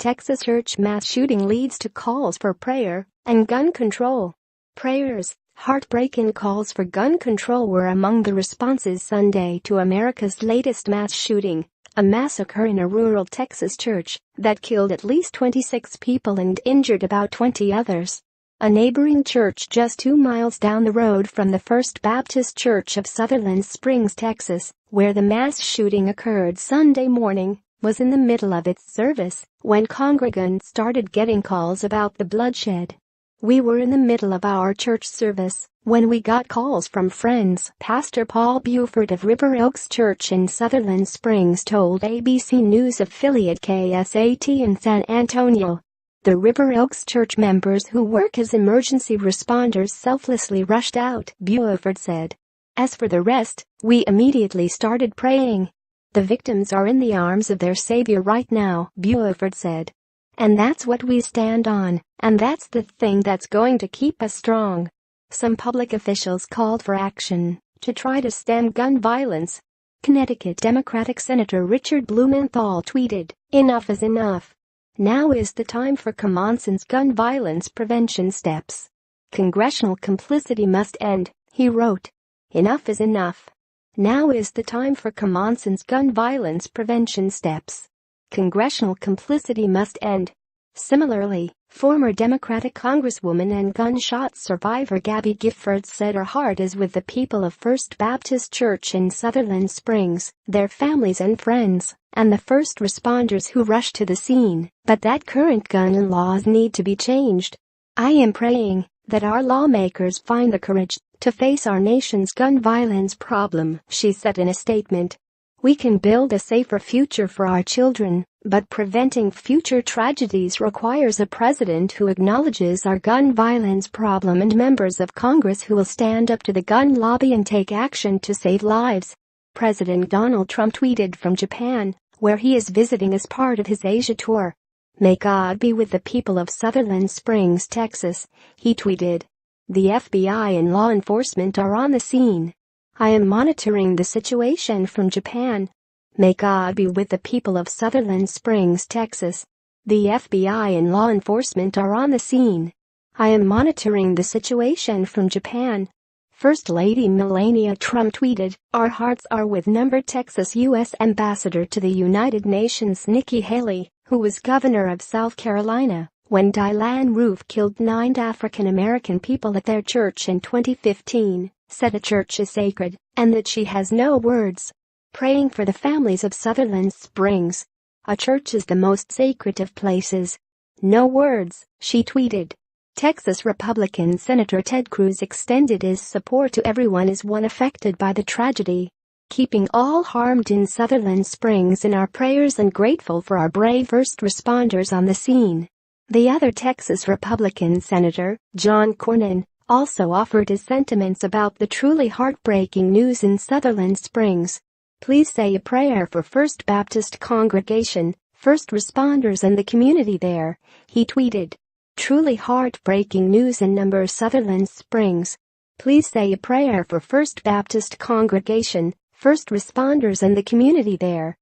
Texas church mass shooting leads to calls for prayer and gun control. Prayers, heartbreak and calls for gun control were among the responses Sunday to America's latest mass shooting, a massacre in a rural Texas church that killed at least 26 people and injured about 20 others. A neighboring church just 2 miles down the road from the First Baptist Church of Sutherland Springs, Texas, where the mass shooting occurred Sunday morning, was in the middle of its service when congregants started getting calls about the bloodshed. "We were in the middle of our church service when we got calls from friends," Pastor Paul Buford of River Oaks Church in Sutherland Springs told ABC News affiliate KSAT in San Antonio. The River Oaks Church members who work as emergency responders selflessly rushed out, Buford said. "As for the rest, we immediately started praying. The victims are in the arms of their Savior right now," Buford said. "And that's what we stand on, and that's the thing that's going to keep us strong." Some public officials called for action to try to stem gun violence. Connecticut Democratic Senator Richard Blumenthal tweeted, "Enough is enough. Now is the time for common-sense gun violence prevention steps. Congressional complicity must end," he wrote. "Enough is enough. Now is the time for common-sense gun violence prevention steps. Congressional complicity must end." Similarly, former Democratic Congresswoman and gunshot survivor Gabby Giffords said her heart is with the people of First Baptist Church in Sutherland Springs, their families and friends, and the first responders who rushed to the scene, but that current gun laws need to be changed. "I am praying that our lawmakers find the courage to face our nation's gun violence problem," she said in a statement. "We can build a safer future for our children, but preventing future tragedies requires a president who acknowledges our gun violence problem and members of Congress who will stand up to the gun lobby and take action to save lives." President Donald Trump tweeted from Japan, where he is visiting as part of his Asia tour. "May God be with the people of Sutherland Springs, Texas," he tweeted. "The FBI and law enforcement are on the scene. I am monitoring the situation from Japan. May God be with the people of Sutherland Springs, Texas. The FBI and law enforcement are on the scene. I am monitoring the situation from Japan." First Lady Melania Trump tweeted, "Our hearts are with Texas U.S. Ambassador to the United Nations Nikki Haley, who was governor of South Carolina when Dylann Roof killed 9 African American people at their church in 2015, said a church is sacred, and that she has no words. Praying for the families of Sutherland Springs. A church is the most sacred of places. No words," she tweeted. Texas Republican Senator Ted Cruz extended his support to everyone as one affected by the tragedy. "Keeping all harmed in Sutherland Springs in our prayers and grateful for our brave first responders on the scene." The other Texas Republican Senator, John Cornyn, also offered his sentiments about the truly heartbreaking news in Sutherland Springs. "Please say a prayer for First Baptist congregation, first responders and the community there," he tweeted. "Truly heartbreaking news in Sutherland Springs. Please say a prayer for First Baptist congregation, first responders and the community there."